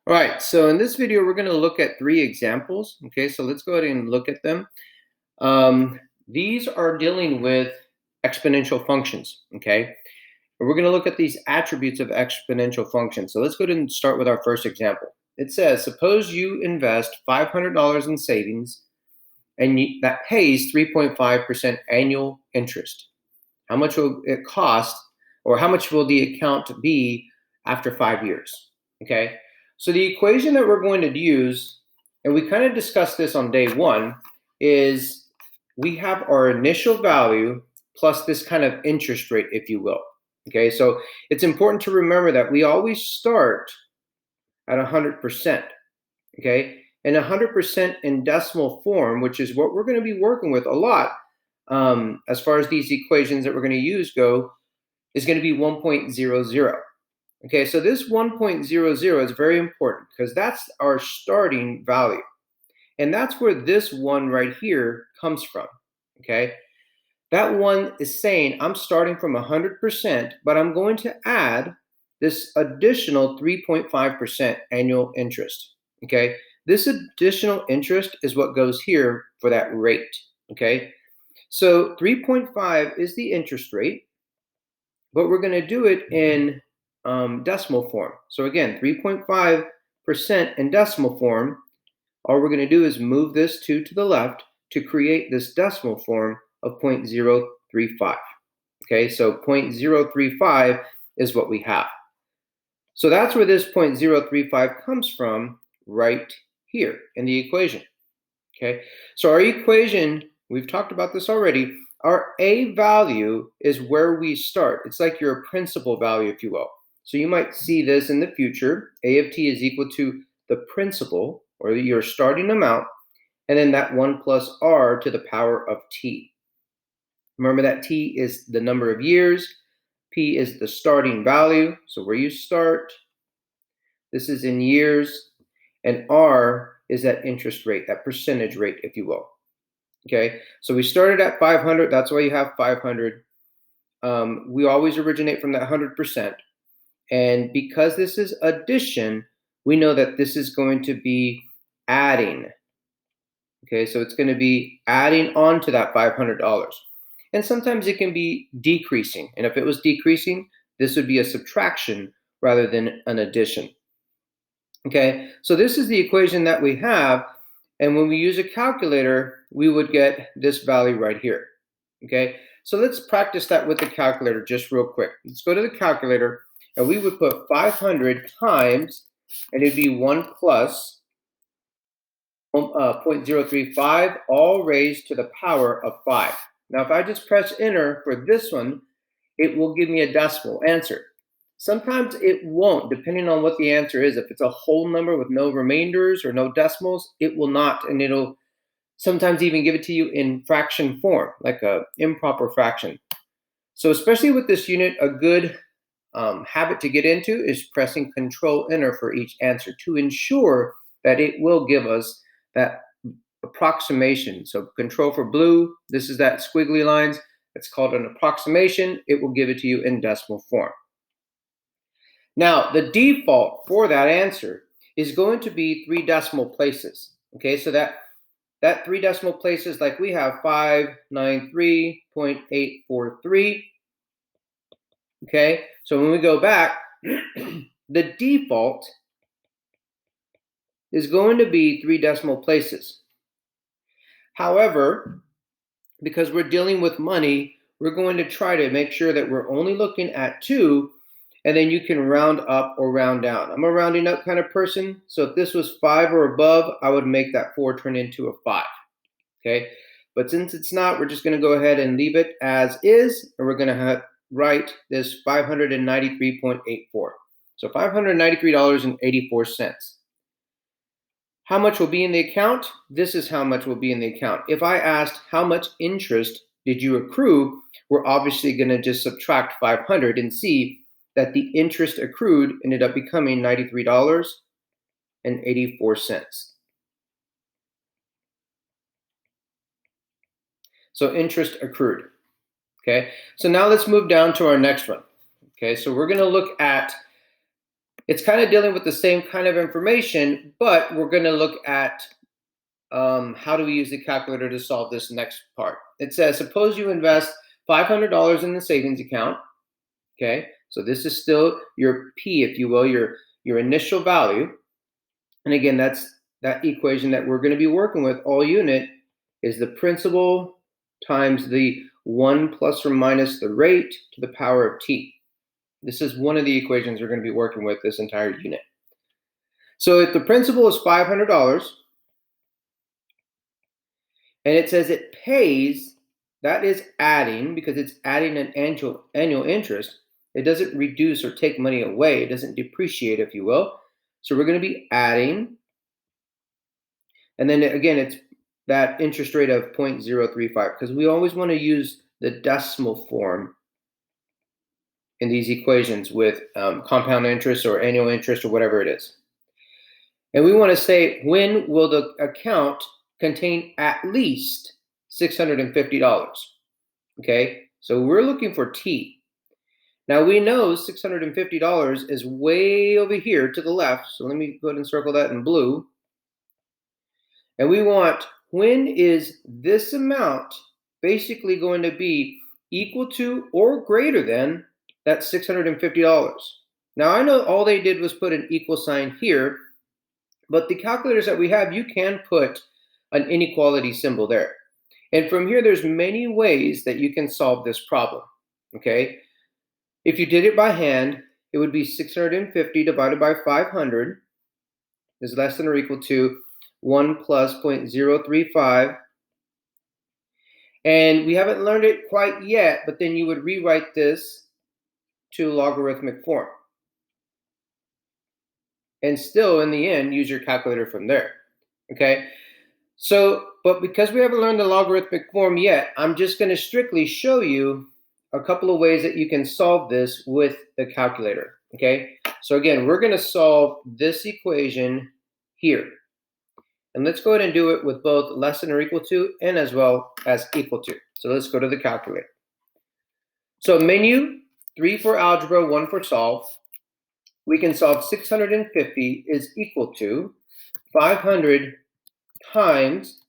All right, so in this video, we're going to look at three examples. Okay, so let's go ahead and look at them. These are dealing with exponential functions. Okay, and we're going to look at these attributes of exponential functions. So let's go ahead and start with our first example. It says, suppose you invest $500 in savings and that pays 3.5% annual interest. How much will it cost, or how much will the account be after 5 years? Okay, so the equation that we're going to use, and we kind of discussed this on day one, is we have our initial value plus this kind of interest rate, if you will. Okay, so it's important to remember that we always start at 100%. Okay, and 100% in decimal form, which is what we're going to be working with a lot as far as these equations that we're going to use go, is going to be 1.00. Okay, so this 1.00 is very important because that's our starting value. And that's where this one right here comes from. Okay, that one is saying I'm starting from 100%, but I'm going to add this additional 3.5% annual interest. Okay, this additional interest is what goes here for that rate. Okay, so 3.5 is the interest rate, but we're going to do it in decimal form. So again, 3.5% in decimal form. All we're going to do is move this 2 to the left to create this decimal form of 0.035. Okay, so 0.035 is what we have. So that's where this 0.035 comes from right here in the equation. Okay, so our equation, we've talked about this already, our A value is where we start. It's like your principal value, if you will. So you might see this in the future. A of t is equal to the principal, or your starting amount, and then that 1 plus r to the power of t. Remember that t is the number of years, p is the starting value, so where you start. This is in years, and r is that interest rate, that percentage rate, if you will. Okay, so we started at 500, that's why you have 500. We always originate from that 100%. And because this is addition, we know that this is going to be adding. Okay, so it's going to be adding on to that $500. And sometimes it can be decreasing. And if it was decreasing, this would be a subtraction rather than an addition. Okay, so this is the equation that we have. And when we use a calculator, we would get this value right here. Okay, so let's practice that with the calculator just real quick. Let's go to the calculator, and we would put 500 times, and it'd be 1 plus 0.035, all raised to the power of 5. Now, if I just press enter for this one, it will give me a decimal answer. Sometimes it won't, depending on what the answer is. If it's a whole number with no remainders or no decimals, it will not, and it'll sometimes even give it to you in fraction form, like an improper fraction. So especially with this unit, a good habit to get into is pressing Control-Enter for each answer to ensure that it will give us that approximation. So Control for blue, this is that squiggly lines. It's called an approximation. It will give it to you in decimal form. Now, the default for that answer is going to be 3 decimal places. Okay, so that 3 decimal places, like we have 593.843. Okay, so when we go back, the default is going to be 3 decimal places. However, because we're dealing with money, we're going to try to make sure that we're only looking at 2, and then you can round up or round down. I'm a rounding up kind of person, so if this was 5 or above, I would make that 4 turn into a 5. Okay, but since it's not, we're just going to go ahead and leave it as is, and we're going to write this 593.84. So $593.84. How much will be in the account? This is how much will be in the account. If I asked how much interest did you accrue, we're obviously going to just subtract 500 and see that the interest accrued ended up becoming $93.84. So interest accrued. Okay, so now let's move down to our next one. Okay, so we're going to look at It's kind of dealing with the same kind of information, but we're going to look at how do we use the calculator to solve this next part. It says, suppose you invest $500 in the savings account. Okay, so this is still your P, if you will, your initial value. And again, that's that equation that we're going to be working with all unit is the principal times the 1 plus or minus the rate to the power of t. This is one of the equations we're going to be working with this entire unit. So if the principal is $500 and it says it pays, that is adding, because it's adding an annual interest. It doesn't reduce or take money away. It doesn't depreciate, if you will. So we're going to be adding. And then again, it's that interest rate of 0.035, because we always want to use the decimal form in these equations with compound interest or annual interest or whatever it is. And we want to say, when will the account contain at least $650? Okay, so we're looking for T. Now we know $650 is way over here to the left. So let me go ahead and circle that in blue. And we want, when is this amount basically going to be equal to or greater than that $650? Now I know all they did was put an equal sign here, but the calculators that we have, you can put an inequality symbol there. And from here, there's many ways that you can solve this problem, okay? If you did it by hand, it would be 650 divided by 500 is less than or equal to 1 plus 0.035. And we haven't learned it quite yet, but then you would rewrite this to logarithmic form. And still, in the end, use your calculator from there, okay? So, but because we haven't learned the logarithmic form yet, I'm just going to strictly show you a couple of ways that you can solve this with the calculator, okay? So again, we're going to solve this equation here. And let's go ahead and do it with both less than or equal to and as well as equal to. So let's go to the calculator. So menu, 3 for algebra, 1 for solve. We can solve 650 is equal to 500 times,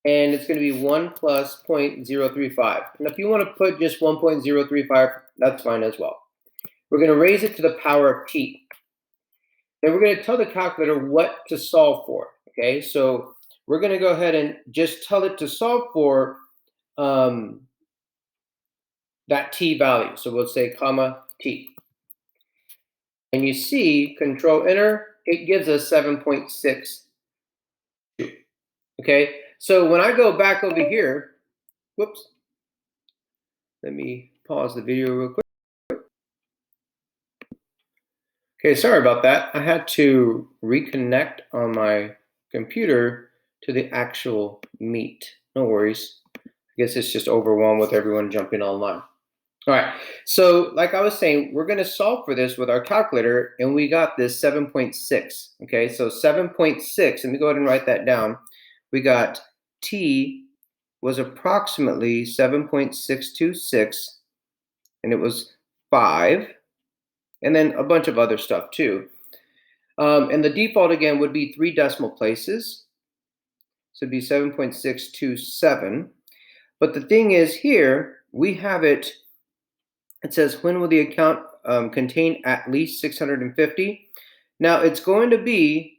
and it's going to be 1 plus 0.035. And if you want to put just 1.035, that's fine as well. We're going to raise it to the power of t. Then we're going to tell the calculator what to solve for. Okay, so we're going to go ahead and just tell it to solve for that t value. So we'll say comma t. And you see, control enter, it gives us 7.6. Okay, so when I go back over here, whoops, let me pause the video real quick. Okay, sorry about that. I had to reconnect on my computer to the actual meet. No worries. I guess it's just overwhelmed with everyone jumping online. All right, so like I was saying, we're going to solve for this with our calculator, and we got this 7.6. Okay, so 7.6, let me go ahead and write that down. We got t was approximately 7.626, and it was 5, and then a bunch of other stuff too. And the default again would be 3 decimal places, so it'd be 7.627. But the thing is here, we have it. It says, when will the account contain at least 650? Now, it's going to be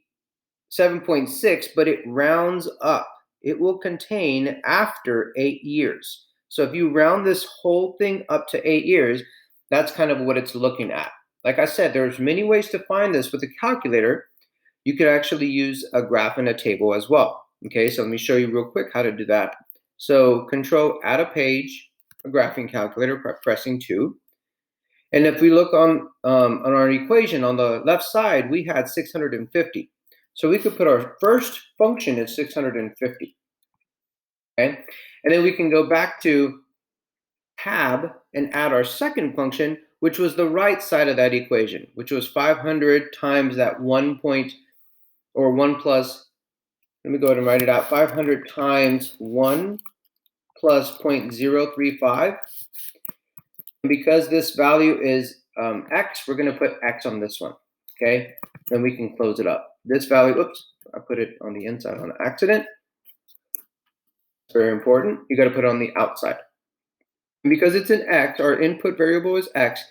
7.6, but it rounds up. It will contain after 8 years. So if you round this whole thing up to 8 years, that's kind of what it's looking at. Like I said, there's many ways to find this with a calculator. You could actually use a graph and a table as well. Okay, so let me show you real quick how to do that. So control add a page, a graphing calculator, pressing 2. And if we look on our equation on the left side, we had 650. So we could put our first function at 650. Okay, and then we can go back to tab and add our second function, which was the right side of that equation, which was 500 times that 1 plus, let me go ahead and write it out, 500 times 1 plus 0.035. Because this value is x, we're going to put x on this one. Okay, then we can close it up. This value, oops, I put it on the inside on accident. Very important. You got to put it on the outside. And because it's an x, our input variable is x,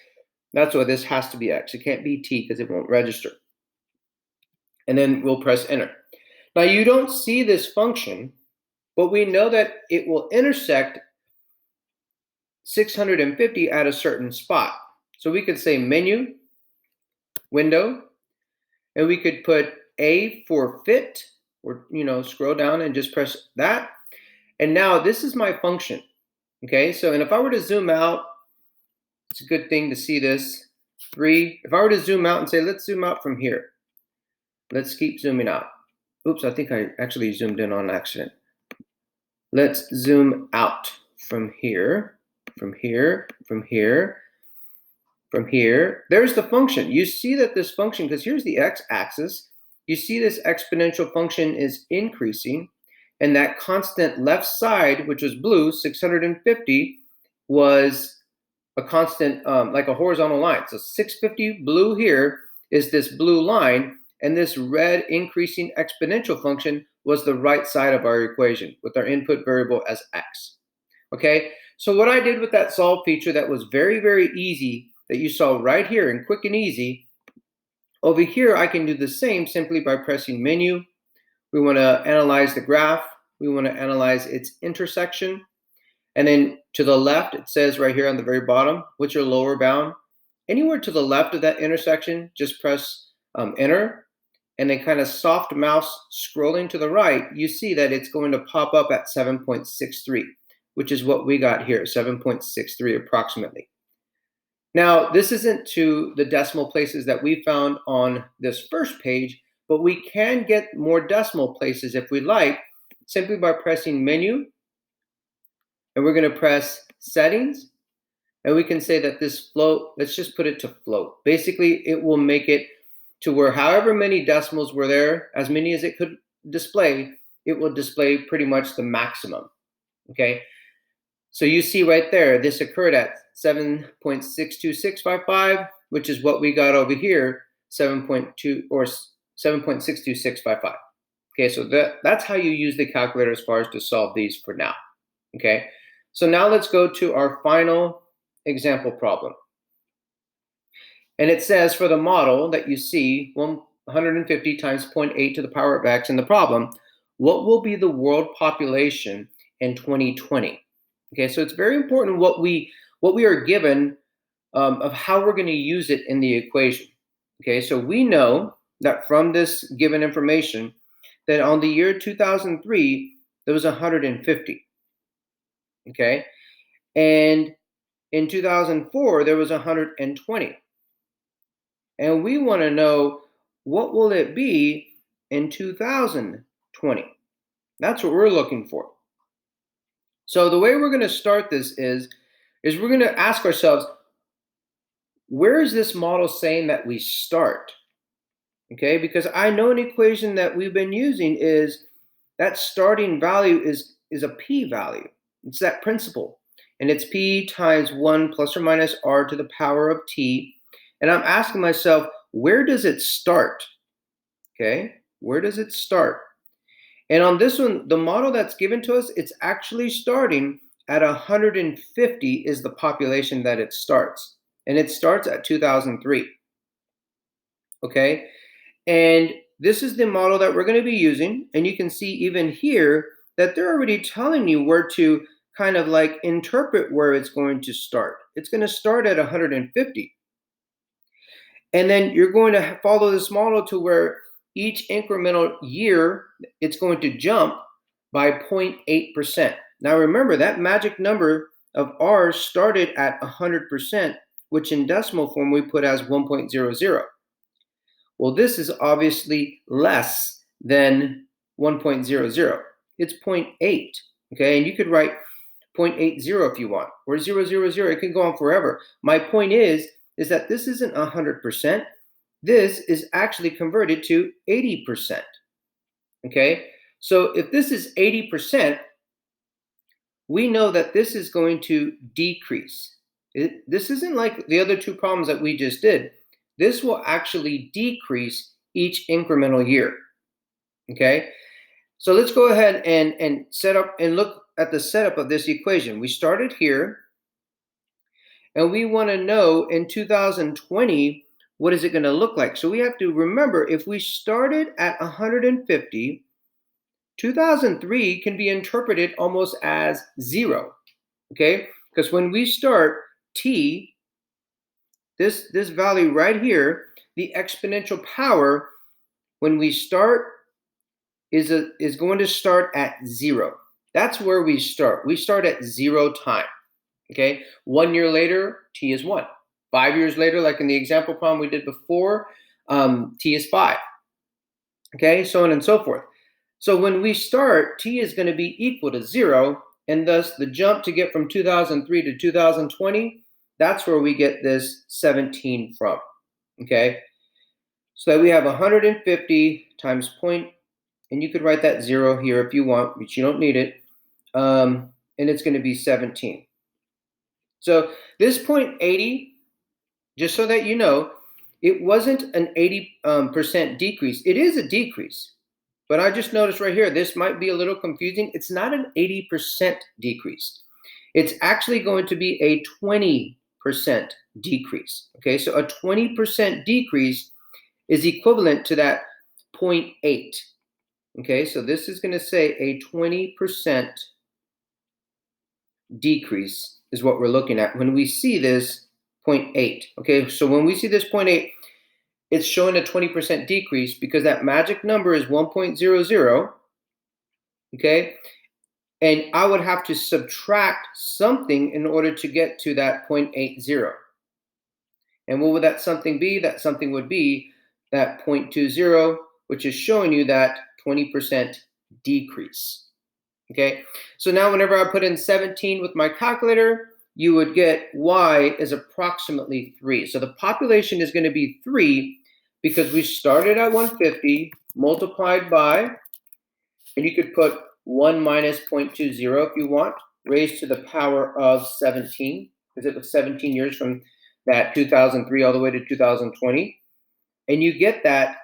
that's why this has to be x. It can't be t because it won't register. And then we'll press enter. Now you don't see this function, but we know that it will intersect 650 at a certain spot. So we could say menu, window, and we could put A for fit, or scroll down and just press that. And now this is my function. Okay, so and if I were to zoom out, it's a good thing to see this. 3. If I were to zoom out and say, let's zoom out from here. Let's keep zooming out. Oops, I think I actually zoomed in on accident. Let's zoom out from here, from here, from here, from here. There's the function. You see that this function, because here's the x-axis, you see this exponential function is increasing, and that constant left side, which was blue, 650, was a constant, like a horizontal line. So 650 blue here is this blue line, and this red increasing exponential function was the right side of our equation with our input variable as x. Okay, so what I did with that solve feature that was very, very easy, that you saw right here and quick and easy, over here I can do the same simply by pressing menu. We want to analyze the graph. We want to analyze its intersection. And then to the left, it says right here on the very bottom, what's your lower bound? Anywhere to the left of that intersection, just press enter. And then kind of soft mouse scrolling to the right, you see that it's going to pop up at 7.63, which is what we got here, 7.63 approximately. Now, this isn't to the decimal places that we found on this first page, but we can get more decimal places if we like, simply by pressing menu, and we're going to press settings, and we can say that this float, let's just put it to float. Basically, it will make it to where however many decimals were there, as many as it could display, it will display pretty much the maximum. Okay, so you see right there, this occurred at 7.62655, which is what we got over here, 7.2 or 7.62655. Okay, so that's how you use the calculator as far as to solve these for now. Okay, so now let's go to our final example problem. And it says for the model that you see, 150 times 0.8 to the power of x in the problem, what will be the world population in 2020? Okay, so it's very important what we are given of how we're going to use it in the equation. Okay, so we know that from this given information that on the year 2003, there was 150. Okay, and in 2004, there was 120. And we want to know, what will it be in 2020? That's what we're looking for. So the way we're going to start this is we're going to ask ourselves, where is this model saying that we start? Okay, because I know an equation that we've been using is that starting value is a p-value. It's that principle. And it's p times 1 plus or minus r to the power of t. And I'm asking myself, where does it start? Okay, where does it start? And on this one, the model that's given to us, it's actually starting at 150 is the population that it starts. And it starts at 2003. Okay, and this is the model that we're going to be using. And you can see even here that they're already telling you where to kind of like interpret where it's going to start. It's going to start at 150. And then you're going to follow this model to where each incremental year, it's going to jump by 0.8%. Now remember, that magic number of r started at 100%, which in decimal form we put as 1.00. Well, this is obviously less than 1.00. It's 0.8, okay? And you could write 0.80 if you want, or 000. It can go on forever. My point is that this isn't 100%. This is actually converted to 80%. Okay, so if this is 80%, we know that this is going to decrease. This isn't like the other two problems that we just did. This will actually decrease each incremental year, okay? So let's go ahead and set up and look at the setup of this equation. We started here, and we want to know in 2020, what is it going to look like? So we have to remember, if we started at 150, 2003 can be interpreted almost as 0, okay? Because when we start t, this value right here, the exponential power, when we start, is going to start at 0. That's where we start. We start at 0 time, okay? 1 year later, t is 1. 5 years later, like in the example problem we did before, t is 5, okay? So on and so forth. So when we start, t is going to be equal to 0, and thus the jump to get from 2003 to 2020, that's where we get this 17 from, okay? So that we have 150 times point, and you could write that 0 here if you want, but you don't need it, and it's going to be 17. So this point 80, just so that you know, it wasn't an 80% decrease. It is a decrease. But I just noticed right here, this might be a little confusing. It's not an 80% decrease. It's actually going to be a 20% decrease. Okay, so a 20% decrease is equivalent to that 0.8. Okay, so this is going to say a 20% decrease is what we're looking at when we see this 0.8. Okay, so when we see this 0.8, it's showing a 20% decrease because that magic number is 1.00, okay? And I would have to subtract something in order to get to that 0.80. And what would that something be? That something would be that 0.20, which is showing you that 20% decrease, okay? So now whenever I put in 17 with my calculator, you would get y is approximately 3. So the population is going to be 3 because we started at 150 multiplied by, and you could put 1 minus 0.20 if you want, raised to the power of 17, because it was 17 years from that 2003 all the way to 2020. And you get that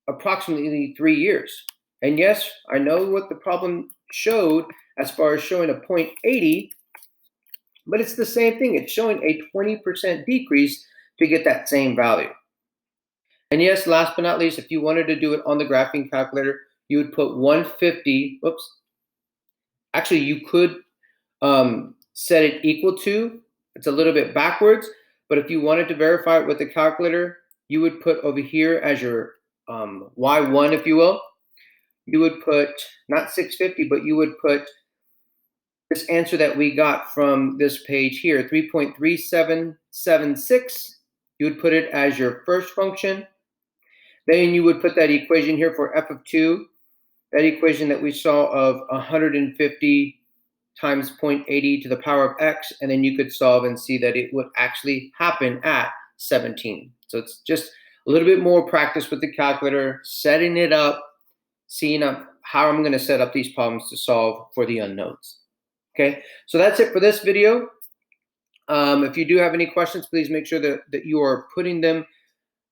approximately 3 years. And yes, I know what the problem showed as far as showing a 0.80, but it's the same thing. It's showing a 20% decrease to get that same value. And yes, last but not least, if you wanted to do it on the graphing calculator, you would put 150, oops. Actually, you could set it equal to, it's a little bit backwards, but if you wanted to verify it with the calculator, you would put over here as your y1, if you will, you would put not 650, but you would put this answer that we got from this page here, 3.3776. You would put it as your first function. Then you would put that equation here for f of 2, that equation that we saw of 150 times 0.80 to the power of x, and then you could solve and see that it would actually happen at 17. So it's just a little bit more practice with the calculator, setting it up, seeing how I'm going to set up these problems to solve for the unknowns. Okay, so that's it for this video. If you do have any questions, please make sure that you are putting them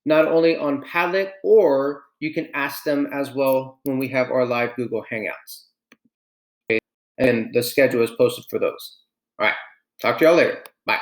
not only on Padlet, or you can ask them as well when we have our live Google Hangouts. Okay, and the schedule is posted for those. All right, talk to y'all later. Bye.